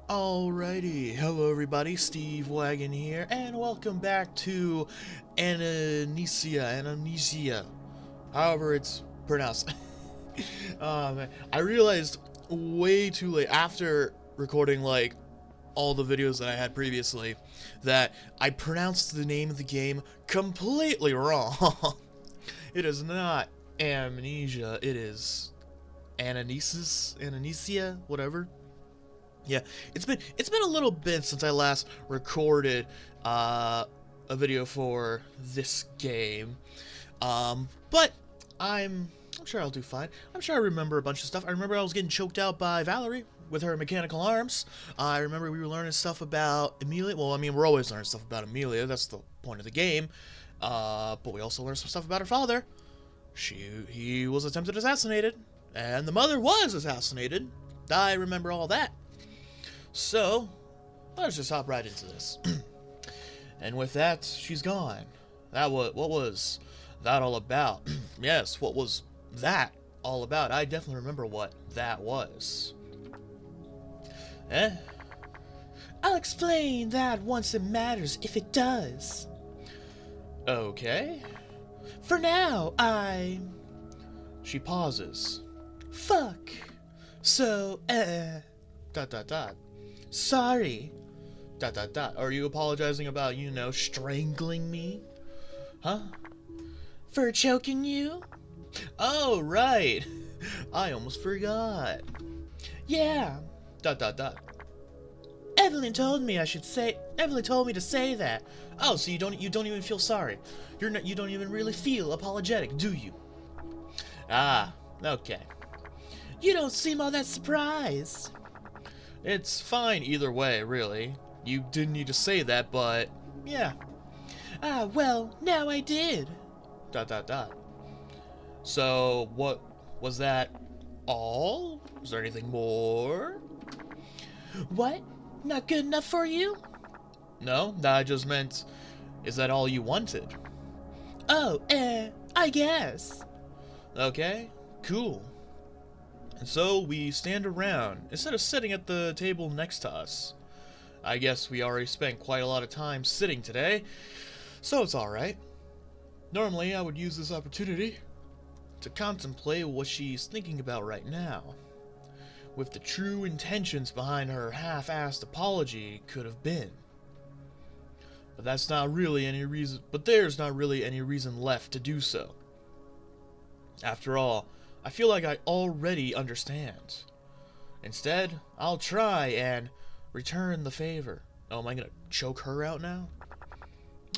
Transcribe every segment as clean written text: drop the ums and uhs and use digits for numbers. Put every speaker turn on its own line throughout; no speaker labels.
Alrighty, hello everybody, Steve-Wagon here, and welcome back to Anamnesia, however it's pronounced. I realized way too late, after recording all the videos that I had previously, that I pronounced the name of the game completely wrong. It is not Amnesia, it is Anamnesia, whatever. Yeah, it's been a little bit since I last recorded a video for this game, but I'm sure I'll do fine. I'm sure I remember a bunch of stuff. I remember I was getting choked out by Valerie with her mechanical arms. I remember we were learning stuff about Amelia. Well, I mean, we're always learning stuff about Amelia. That's the point of the game. But we also learned some stuff about her father. He was attempted assassinated, and the mother was assassinated. I remember all that. So, let's just hop right into this. And with that, she's gone. What was that all about? Yes, what was that all about? I definitely remember what that was. Eh?
I'll explain that once it matters, if it does.
Okay.
For now,
She pauses.
Fuck. So, Sorry.
Are you apologizing about, strangling me? Huh?
For choking you?
Oh, right. I almost forgot.
Yeah. Evelyn told me to say that.
Oh, so you don't even feel sorry. You don't even really feel apologetic, do you? Ah, okay.
You don't seem all that surprised.
It's fine either way, really. You didn't need to say that, but yeah.
Well, now I did.
So, what was that all? Was there anything more?
What? Not good enough for you?
No, I just meant, is that all you wanted?
Oh, I guess.
Okay, cool. And so we stand around, instead of sitting at the table next to us. I guess we already spent quite a lot of time sitting today, so it's alright. Normally I would use this opportunity to contemplate what she's thinking about right now, with the true intentions behind her half-assed apology could have been. But there's not really any reason left to do so. After all, I feel like I already understand. Instead, I'll try and return the favor. Oh, am I gonna choke her out now?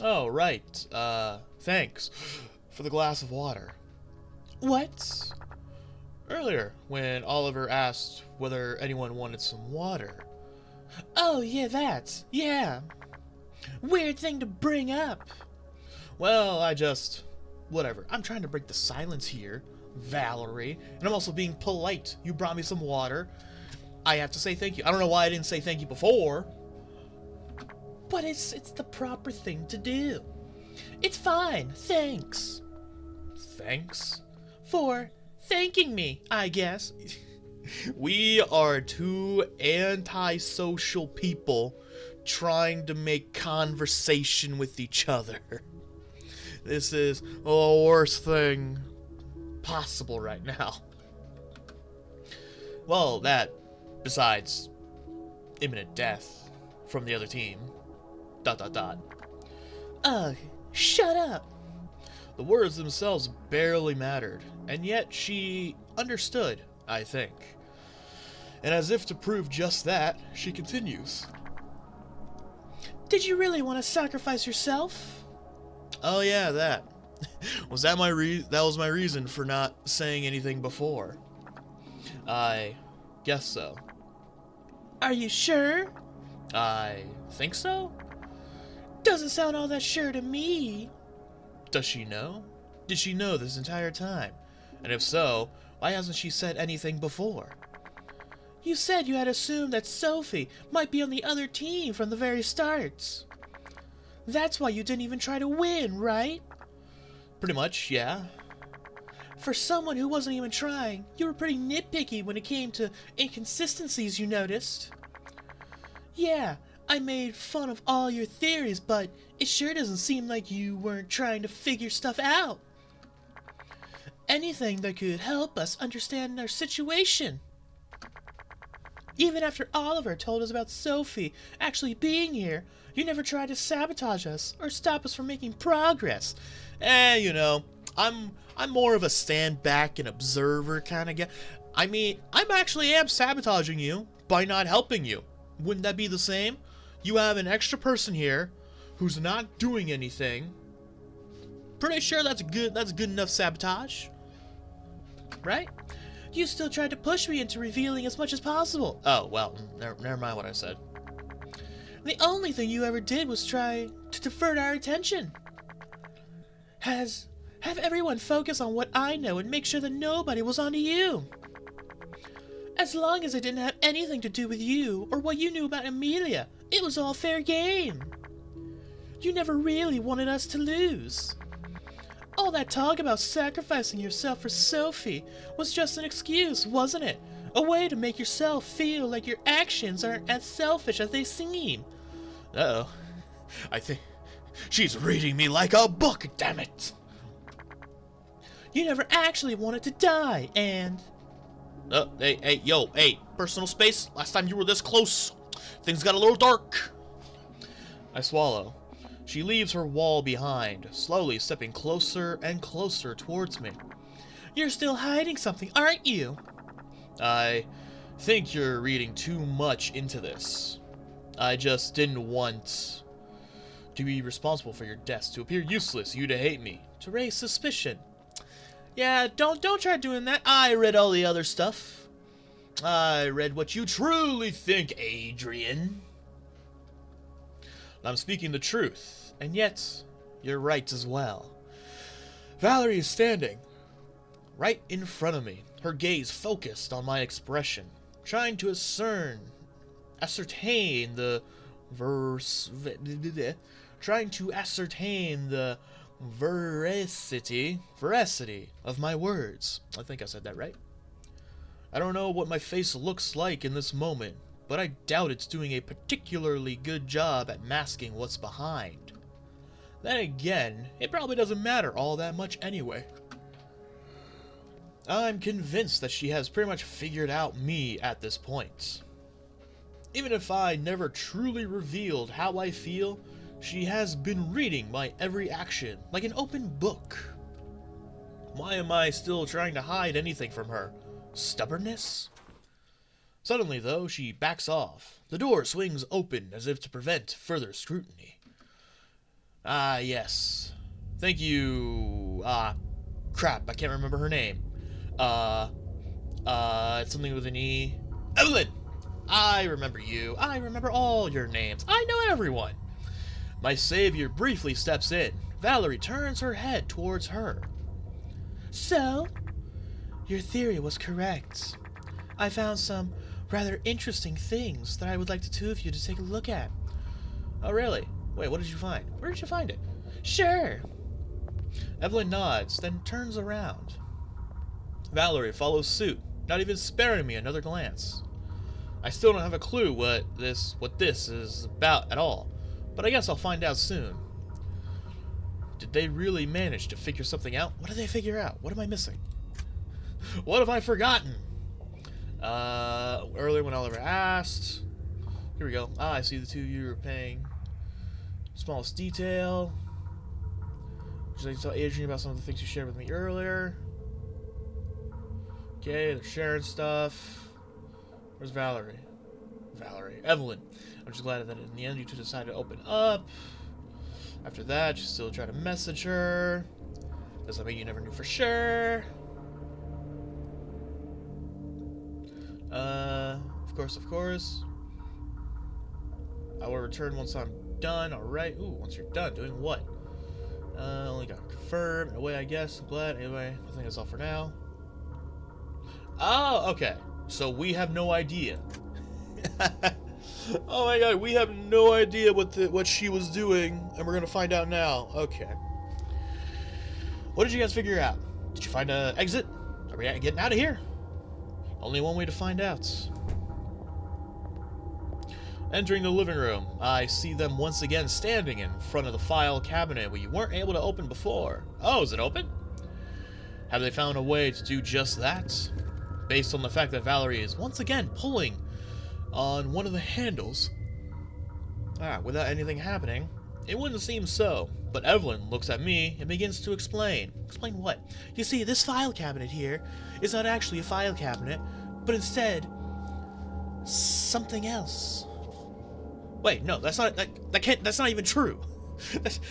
Oh, right. Thanks for the glass of water.
What?
Earlier, when Oliver asked whether anyone wanted some water.
Oh, yeah, yeah. Weird thing to bring up.
Well, whatever. I'm trying to break the silence here, Valerie, and I'm also being polite. You brought me some water. I have to say thank you. I don't know why I didn't say thank you before.
But it's the proper thing to do. It's fine, thanks.
Thanks?
For thanking me, I guess.
We are two antisocial people trying to make conversation with each other. This is the worst thing possible right now. Well, that, besides imminent death from the other team. ...
Ugh, shut up.
The words themselves barely mattered, and yet she understood, I think. And as if to prove just that, she continues.
Did you really want to sacrifice yourself?
Oh yeah, that. That was my reason for not saying anything before. I guess so.
Are you sure?
I think so?
Doesn't sound all that sure to me.
Does she know? Did she know this entire time? And if so, why hasn't she said anything before?
You said you had assumed that Sophie might be on the other team from the very start. That's why you didn't even try to win, right?
Pretty much, yeah.
For someone who wasn't even trying, you were pretty nitpicky when it came to inconsistencies you noticed. Yeah, I made fun of all your theories, but it sure doesn't seem like you weren't trying to figure stuff out. Anything that could help us understand our situation. Even after Oliver told us about Sophie actually being here, you never tried to sabotage us or stop us from making progress.
You know, I'm more of a stand back and observer kind of guy. I mean, I'm actually am sabotaging you by not helping you. Wouldn't that be the same? You have an extra person here who's not doing anything. Pretty sure that's good enough sabotage. Right?
You still tried to push me into revealing as much as possible.
Oh, well, never mind what I said.
The only thing you ever did was try to divert our attention. Have everyone focus on what I know and make sure that nobody was onto you. As long as it didn't have anything to do with you or what you knew about Amelia, it was all fair game. You never really wanted us to lose. All that talk about sacrificing yourself for Sophie was just an excuse, wasn't it? A way to make yourself feel like your actions aren't as selfish as they seem.
Uh-oh. I think she's reading me like a book, damn it!
You never actually wanted to die, and...
Oh, hey, personal space? Last time you were this close, things got a little dark. I swallow. She leaves her wall behind, slowly stepping closer and closer towards me.
You're still hiding something, aren't you?
I think you're reading too much into this. I just didn't want to be responsible for your deaths, to appear useless, you to hate me, to raise suspicion.
Yeah, don't try doing that. I read all the other stuff.
I read what you truly think, Adrian. I'm speaking the truth, and yet you're right as well. Valerie is standing right in front of me, her gaze focused on my expression, trying to ascertain the veracity of my words. I think I said that right. I don't know what my face looks like in this moment, but I doubt it's doing a particularly good job at masking what's behind. Then again, it probably doesn't matter all that much anyway. I'm convinced that she has pretty much figured out me at this point. Even if I never truly revealed how I feel, she has been reading my every action like an open book. Why am I still trying to hide anything from her? Stubbornness? Suddenly, though, she backs off. The door swings open as if to prevent further scrutiny. Ah, yes. Thank you. Crap, I can't remember her name. It's something with an E. Evelyn! I remember you. I remember all your names. I know everyone. My savior briefly steps in. Valerie turns her head towards her.
So, your theory was correct. I found some rather interesting things that I would like the two of you to take a look at.
Oh, really? Wait, what did you find? Where did you find it?
Sure.
Evelyn nods, then turns around. Valerie follows suit, not even sparing me another glance. I still don't have a clue what this is about at all, but I guess I'll find out soon. Did they really manage to figure something out? What did they figure out? What am I missing? What have I forgotten? Earlier when Oliver asked. Here we go. I see the two of you are paying. Smallest detail. Would you like to tell Adrian about some of the things you shared with me earlier? Okay, they're sharing stuff. Where's Valerie? Evelyn. I'm just glad that in the end you two decided to open up. After that, you still try to message her. Does that mean you never knew for sure? Of course. I will return once I'm done. Alright. Ooh, once you're done. Doing what? Only got confirmed. Away, I guess. I'm glad. Anyway, I think that's all for now. Oh, okay. So we have no idea. Oh my god, we have no idea what she was doing, and we're gonna find out now. Okay. What did you guys figure out? Did you find an exit? Are we getting out of here? Only one way to find out. Entering the living room, I see them once again standing in front of the file cabinet we weren't able to open before. Oh, is it open? Have they found a way to do just that? Based on the fact that Valerie is once again pulling on one of the handles, without anything happening, it wouldn't seem so. But Evelyn looks at me and begins to explain.
Explain what? You see, this file cabinet here is not actually a file cabinet, but instead something else.
Wait, no, that's not even true.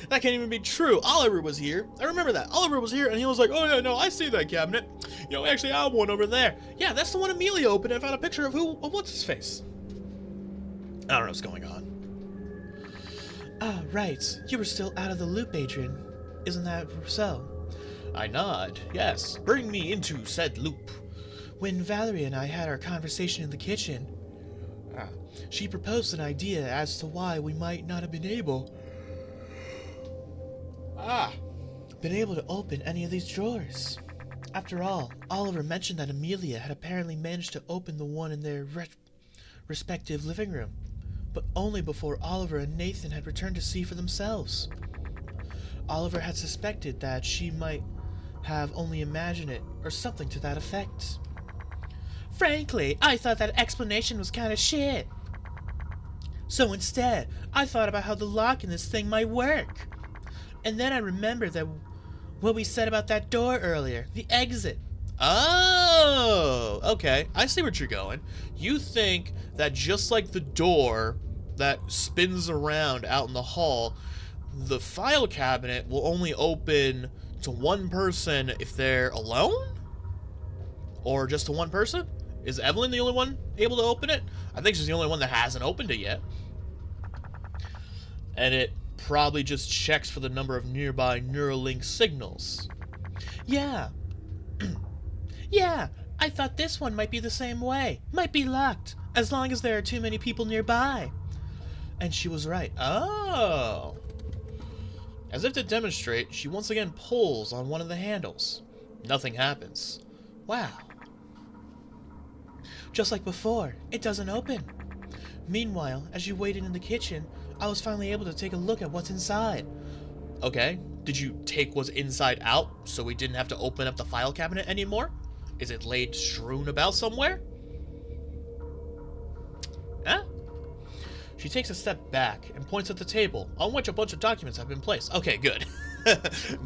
That can't even be true. Oliver was here. I remember that. Oliver was here, and he was like, "Oh yeah, no, I see that cabinet. You know, actually, I have one over there. Yeah, that's the one Amelia opened and found a picture of what's his face." I don't know what's going on.
Ah, right. You were still out of the loop, Adrian. Isn't that so?
I nod. Yes, bring me into said loop.
When Valerie and I had our conversation in the kitchen, she proposed an idea as to why we might not have been able to open any of these drawers. After all, Oliver mentioned that Amelia had apparently managed to open the one in their respective living room, but only before Oliver and Nathan had returned to see for themselves. Oliver had suspected that she might have only imagined it, or something to that effect. Frankly, I thought that explanation was kind of shit. So instead, I thought about how the lock in this thing might work. And then I remembered that what we said about that door earlier, the exit.
Oh, okay. I see what you're going. You think that just like the door that spins around out in the hall, the file cabinet will only open to one person if they're alone? Or just to one person? Is Evelyn the only one able to open it? I think she's the only one that hasn't opened it yet. And it probably just checks for the number of nearby Neuralink signals.
Yeah. Yeah, I thought this one might be the same way. Might be locked, as long as there are too many people nearby. And she was right.
Oh. As if to demonstrate, she once again pulls on one of the handles. Nothing happens.
Wow. Just like before, it doesn't open. Meanwhile, as you waited in the kitchen, I was finally able to take a look at what's inside.
Okay, did you take what's inside out so we didn't have to open up the file cabinet anymore? Is it laid strewn about somewhere? Huh? She takes a step back and points at the table, on which a bunch of documents have been placed. Okay, good.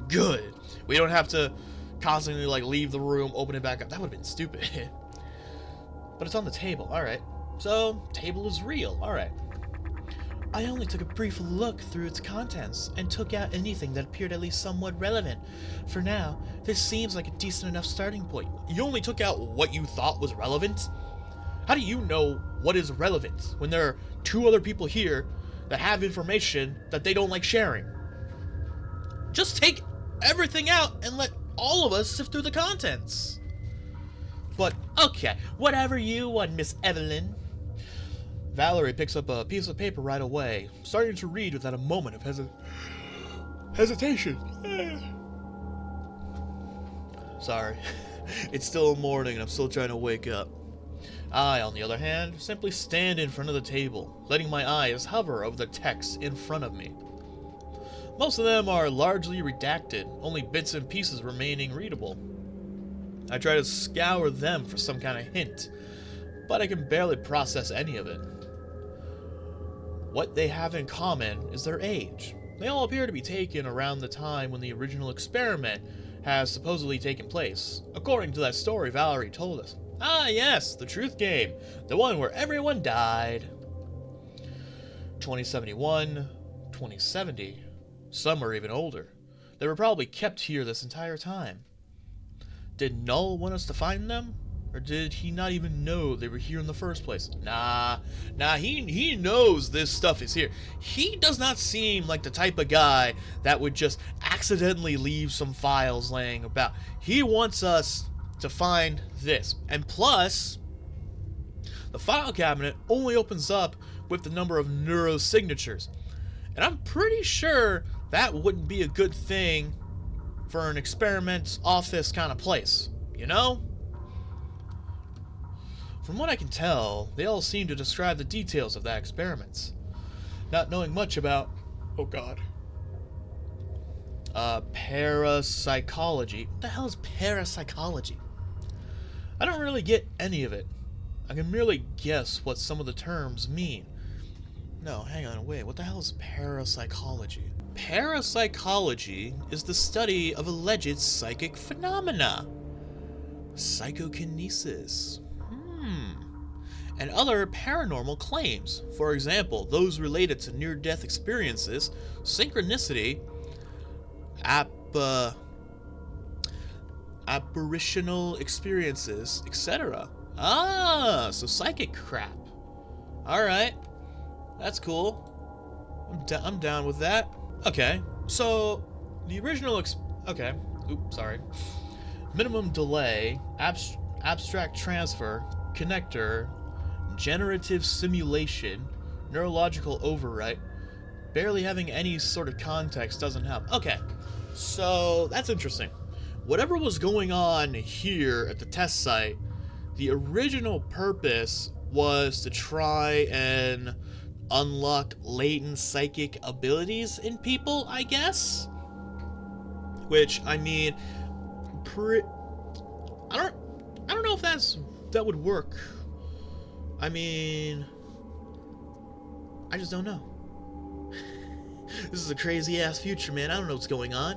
Good. We don't have to constantly, leave the room, open it back up. That would have been stupid. But it's on the table, alright. So, table is real, alright.
I only took a brief look through its contents and took out anything that appeared at least somewhat relevant. For now, this seems like a decent enough starting point.
You only took out what you thought was relevant? How do you know what is relevant when there are two other people here that have information that they don't like sharing? Just take everything out and let all of us sift through the contents. But, okay, whatever you want, Miss Evelyn. Valerie picks up a piece of paper right away, starting to read without a moment of hesitation. Sorry, it's still morning and I'm still trying to wake up. I, on the other hand, simply stand in front of the table, letting my eyes hover over the text in front of me. Most of them are largely redacted, only bits and pieces remaining readable. I try to scour them for some kind of hint, but I can barely process any of it. What they have in common is their age. They all appear to be taken around the time when the original experiment has supposedly taken place, according to that story Valerie told us. Ah yes, the truth game, the one where everyone died. 2071, 2070, some are even older. They were probably kept here this entire time. Did Null want us to find them? Or did he not even know they were here in the first place? Nah, he knows this stuff is here. He does not seem like the type of guy that would just accidentally leave some files laying about. He wants us to find this. And plus, the file cabinet only opens up with the number of neurosignatures. And I'm pretty sure that wouldn't be a good thing for an experiment office kind of place, you know? From what I can tell, they all seem to describe the details of that experiments, not knowing much about, oh god, parapsychology. What the hell is parapsychology? I don't really get any of it. I can merely guess what some of the terms mean. No, hang on, wait, what the hell is parapsychology? Parapsychology is the study of alleged psychic phenomena, psychokinesis, and other paranormal claims. For example, those related to near-death experiences, synchronicity, apparitional experiences, etc. Ah, so psychic crap. Alright, that's cool. I'm down with that. Okay, so the original okay, oops, sorry. Minimum delay, abstract transfer, connector, generative simulation, neurological overwrite, barely having any sort of context doesn't help. Okay, so that's interesting. Whatever was going on here at the test site, the original purpose was to try and unlock latent psychic abilities in people, I guess? Which, I mean, I don't know if that would work. I mean, I just don't know. This is a crazy ass future, man. I don't know what's going on.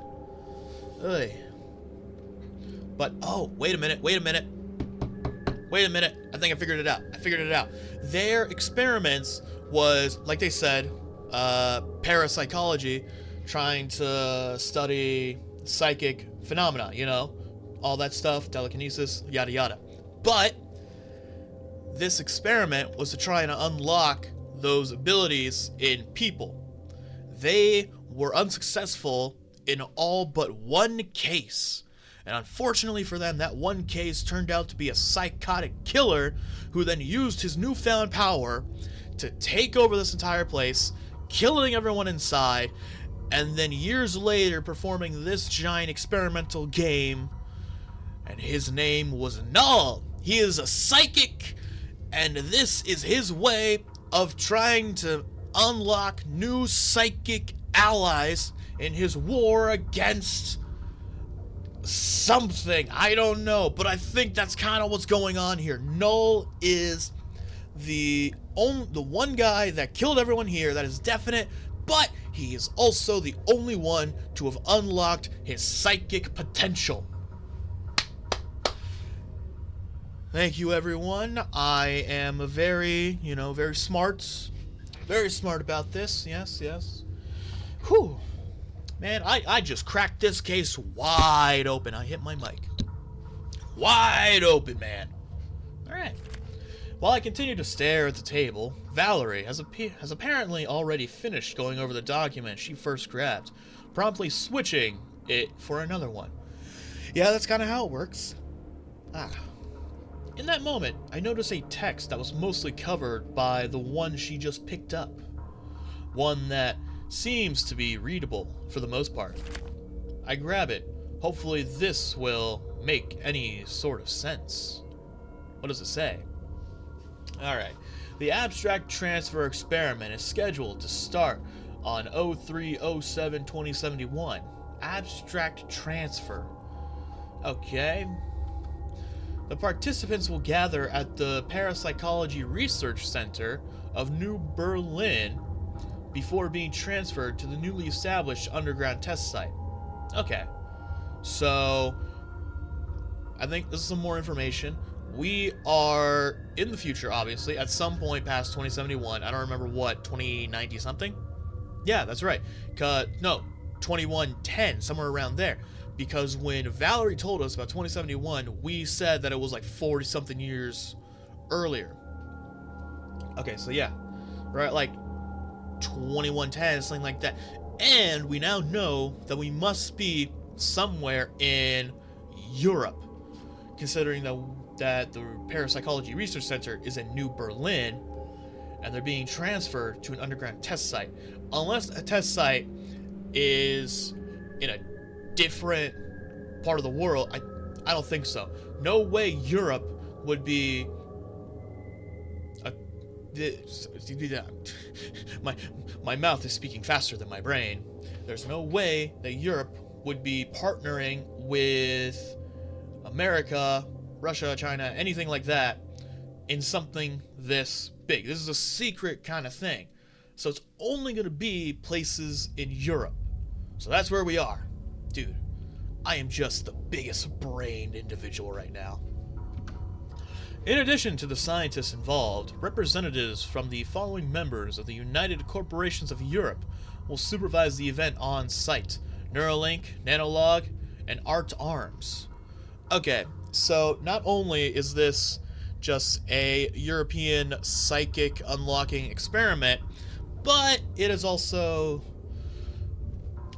Ugh. But oh, wait a minute. I think I figured it out. Their experiments was, like they said, parapsychology, trying to study psychic phenomena, you know, all that stuff, telekinesis, yada yada. But this experiment was to try and unlock those abilities in people. They were unsuccessful in all but one case. And unfortunately for them, that one case turned out to be a psychotic killer who then used his newfound power to take over this entire place, killing everyone inside, and then years later performing this giant experimental game. And his name was Null. He is a psychic, and this is his way of trying to unlock new psychic allies in his war against something. I don't know, but I think that's kind of what's going on here. Null is the one guy that killed everyone here, that is definite, but he is also the only one to have unlocked his psychic potential. Thank you, everyone. I am very smart about this. Yes. Whew. Man, I just cracked this case wide open. I hit my mic. Wide open, man. Alright. While I continue to stare at the table, Valerie has apparently already finished going over the document she first grabbed, promptly switching it for another one. Yeah, that's kind of how it works. In that moment, I noticed a text that was mostly covered by the one she just picked up. One that seems to be readable for the most part. I grab it. Hopefully this will make any sort of sense. What does it say? Alright. The abstract transfer experiment is scheduled to start on 03/07/2071. Abstract transfer. Okay. The participants will gather at the Parapsychology Research Center of New Berlin before being transferred to the newly established underground test site. Okay. So, I think this is some more information. We are in the future, obviously, at some point past 2071. I don't remember what, 2090 something? Yeah, that's right. No, 2110, somewhere around there. Because when Valerie told us about 2071, we said that it was like 40 something years earlier. Okay, so yeah, we're at like 2110, something like that. And we now know that we must be somewhere in Europe, considering that the Parapsychology Research Center is in New Berlin, and they're being transferred to an underground test site. Unless a test site is in a different part of the world, I don't think so. No way Europe would be my mouth is speaking faster than my brain. There's no way that Europe would be partnering with America, Russia, China, anything like that in something this big. This is a secret kind of thing. So it's only going to be places in Europe. So that's where we are. Dude, I am just the biggest brained individual right now. In addition to the scientists involved, representatives from the following members of the United Corporations of Europe will supervise the event on site: Neuralink, Nanolog, and Art Arms. Okay, so not only is this just a European psychic unlocking experiment, but it is also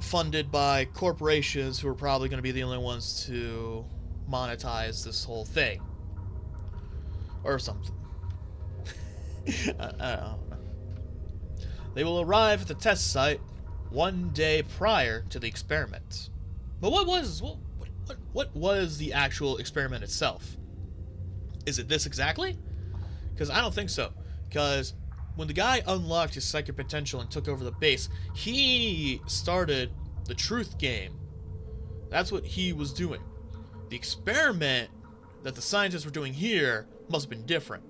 funded by corporations who are probably going to be the only ones to monetize this whole thing. Or something. I don't know. They will arrive at the test site one day prior to the experiment. But what was the actual experiment itself? Is it this exactly? Because I don't think so. Because when the guy unlocked his psychic potential and took over the base, he started the truth game. That's what he was doing. The experiment that the scientists were doing here must have been different.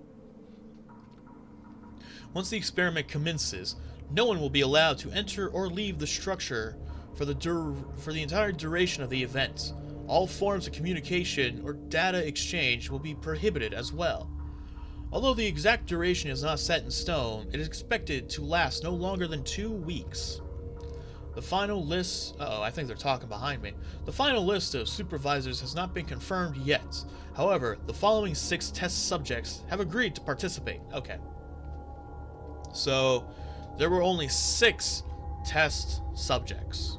Once the experiment commences, no one will be allowed to enter or leave the structure for the entire duration of the event. All forms of communication or data exchange will be prohibited as well. Although the exact duration is not set in stone, it is expected to last no longer than 2 weeks. The final list... I think they're talking behind me. The final list of supervisors has not been confirmed yet. However, the following 6 test subjects have agreed to participate. Okay. So, there were only 6 test subjects.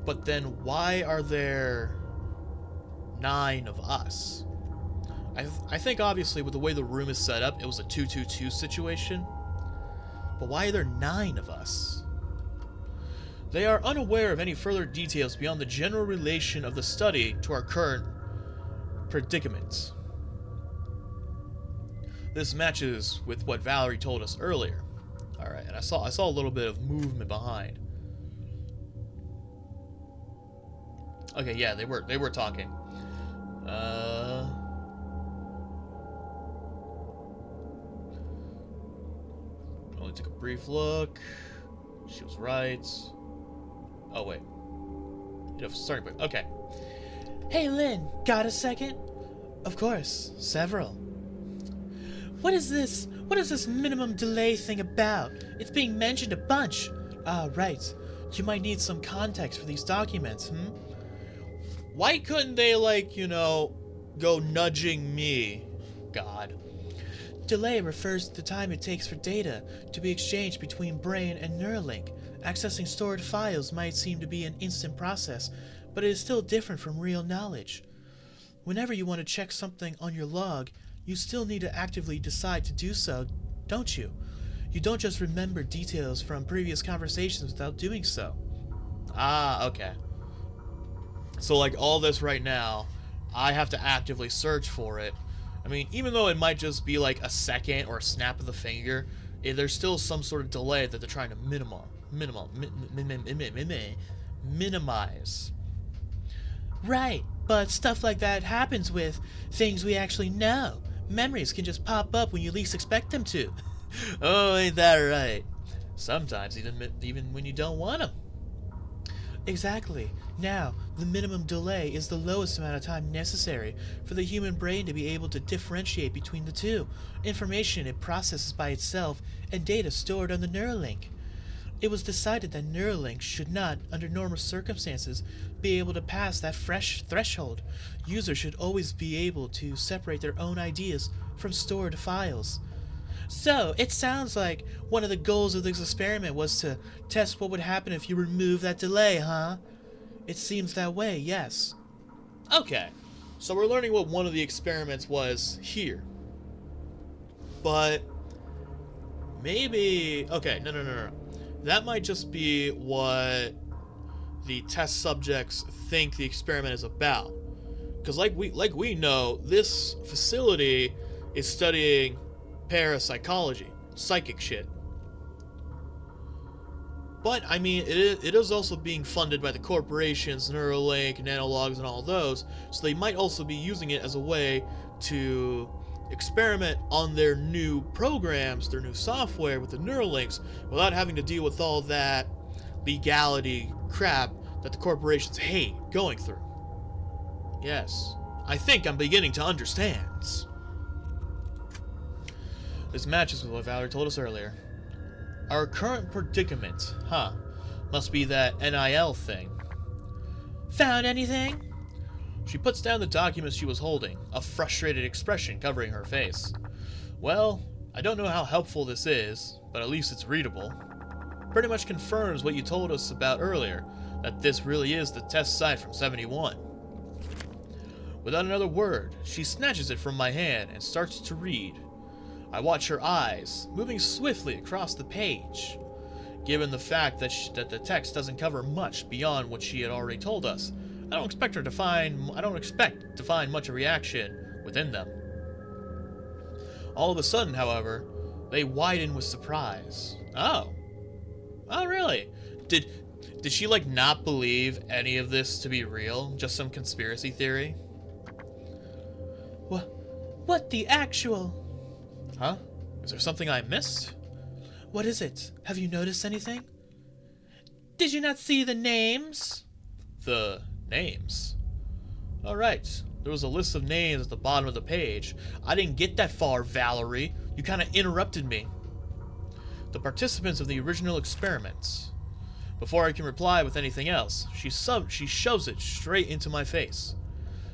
But then why are there 9 of us? I think obviously with the way the room is set up, it was a 2-2-2 situation. But why are there 9 of us? They are unaware of any further details beyond the general relation of the study to our current predicament. This matches with what Valerie told us earlier. Alright, and I saw a little bit of movement behind. Okay, yeah, they were talking. Only took a brief look. She was right. Oh, wait. Starting point. Okay.
Hey, Lynn, got a second?
Of course. Several.
What is this minimum delay thing about? It's being mentioned a bunch. Ah, right. You might need some context for these documents,
Why couldn't they, go nudging me? God.
Delay refers to the time it takes for data to be exchanged between brain and Neuralink. Accessing stored files might seem to be an instant process, but it is still different from real knowledge. Whenever you want to check something on your log, you still need to actively decide to do so, don't you? You don't just remember details from previous conversations without doing so.
Ah, okay. So, all this right now, I have to actively search for it. I mean, even though it might just be a second or a snap of the finger, there's still some sort of delay that they're trying to minimize.
Right, but stuff like that happens with things we actually know. Memories can just pop up when you least expect them to.
Oh, ain't that right? Sometimes even when you don't want them.
Exactly. Now, the minimum delay is the lowest amount of time necessary for the human brain to be able to differentiate between the two, information it processes by itself and data stored on the Neuralink. It was decided that Neuralink should not, under normal circumstances, be able to pass that threshold. Users should always be able to separate their own ideas from stored files. So, it sounds like one of the goals of this experiment was to test what would happen if you remove that delay, huh? It seems that way, yes.
Okay, so we're learning what one of the experiments was here. But maybe... Okay, no. That might just be what the test subjects think the experiment is about. Because like we know, this facility is studying parapsychology, psychic shit. But, I mean, it is also being funded by the corporations, Neuralink, Nanologs, and all those, so they might also be using it as a way to experiment on their new programs, their new software with the Neuralinks, without having to deal with all that legality crap that the corporations hate going through. Yes, I think I'm beginning to understand. This matches with what Valerie told us earlier. Our current predicament, must be that NIL thing.
Found anything?
She puts down the documents she was holding, a frustrated expression covering her face. Well, I don't know how helpful this is, but at least it's readable. Pretty much confirms what you told us about earlier, that this really is the test site from 71. Without another word, she snatches it from my hand and starts to read. I watch her eyes, moving swiftly across the page. Given the fact that the text doesn't cover much beyond what she had already told us, I don't expect to find much a reaction within them. All of a sudden, however, they widen with surprise. Oh, really? Did she like not believe any of this to be real? Just some conspiracy theory?
What the actual?
Huh? Is there something I missed?
What is it? Have you noticed anything? Did you not see the names?
The names? Alright, there was a list of names at the bottom of the page. I didn't get that far, Valerie. You kinda interrupted me. The participants of the original experiments. Before I can reply with anything else, she shoves it straight into my face.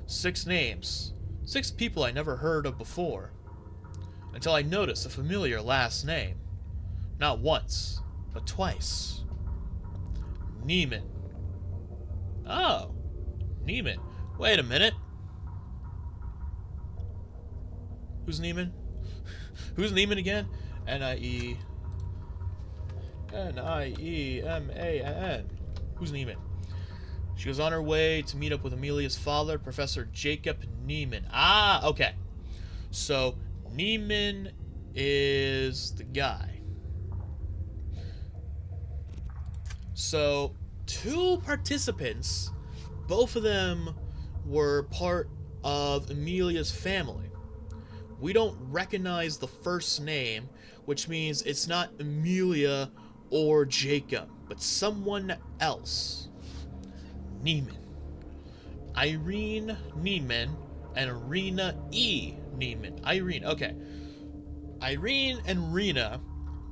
6 names. 6 people I never heard of before. Until I notice a familiar last name. Not once, but twice. Neiman. Oh, Neiman. Wait a minute. Who's Neiman? Who's Neiman again? N-I-E-M-A-N. Who's Neiman? She was on her way to meet up with Amelia's father, Professor Jacob Neiman. Ah, okay. So, Neiman is the guy. So, 2 participants, both of them were part of Amelia's family. We don't recognize the first name, which means it's not Amelia or Jacob, but someone else. Neiman. Irene Neiman and Rena E. Neiman. Irene, okay. Irene and Rena,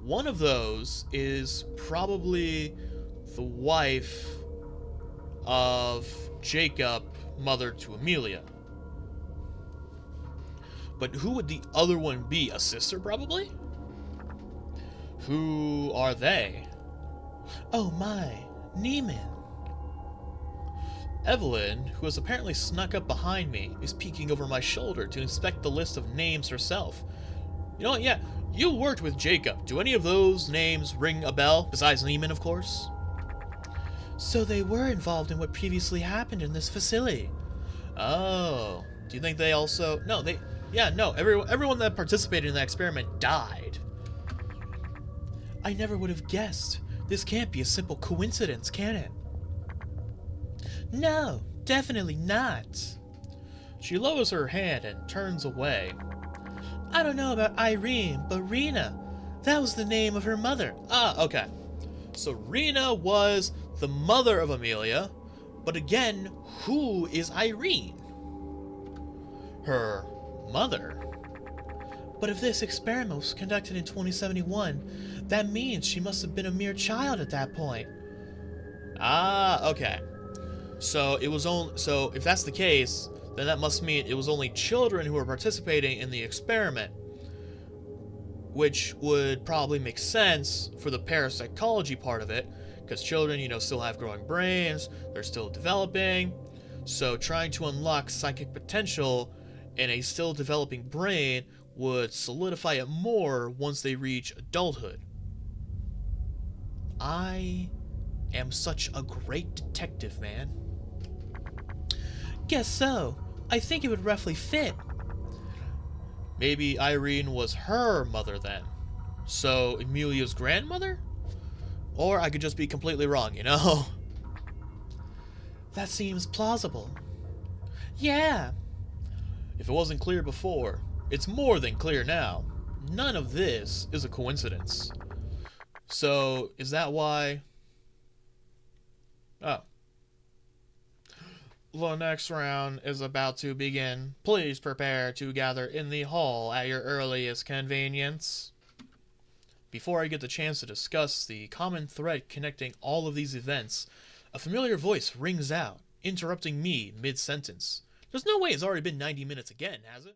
one of those is probably the wife of Jacob, mother to Amelia. But who would the other one be? A sister, probably? Who are they?
Oh my, Neiman.
Evelyn, who has apparently snuck up behind me, is peeking over my shoulder to inspect the list of names herself. You know what, yeah, you worked with Jacob. Do any of those names ring a bell? Besides Neiman, of course.
So they were involved in what previously happened in this facility.
Oh, do you think they also... No, everyone that participated in that experiment died.
I never would have guessed. This can't be a simple coincidence, can it? No, definitely not.
She lowers her hand and turns away.
I don't know about Irene, but Rena, that was the name of her mother.
Ah, okay. So Rena was the mother of Amelia, but again, who is Irene? Her mother.
But if this experiment was conducted in 2071, that means she must have been a mere child at that point.
Ah, okay. So if that's the case, then that must mean it was only children who were participating in the experiment, which would probably make sense for the parapsychology part of it, because children, still have growing brains, they're still developing, so trying to unlock psychic potential in a still developing brain would solidify it more once they reach adulthood. I am such a great detective, man.
Guess so. I think it would roughly fit.
Maybe Irene was her mother then. So, Emilia's grandmother? Or I could just be completely wrong, you know?
That seems plausible. Yeah.
If it wasn't clear before, it's more than clear now. None of this is a coincidence. So, is that why... Oh. The next round is about to begin. Please prepare to gather in the hall at your earliest convenience. Before I get the chance to discuss the common thread connecting all of these events, a familiar voice rings out, interrupting me mid-sentence. There's no way it's already been 90 minutes again, has it?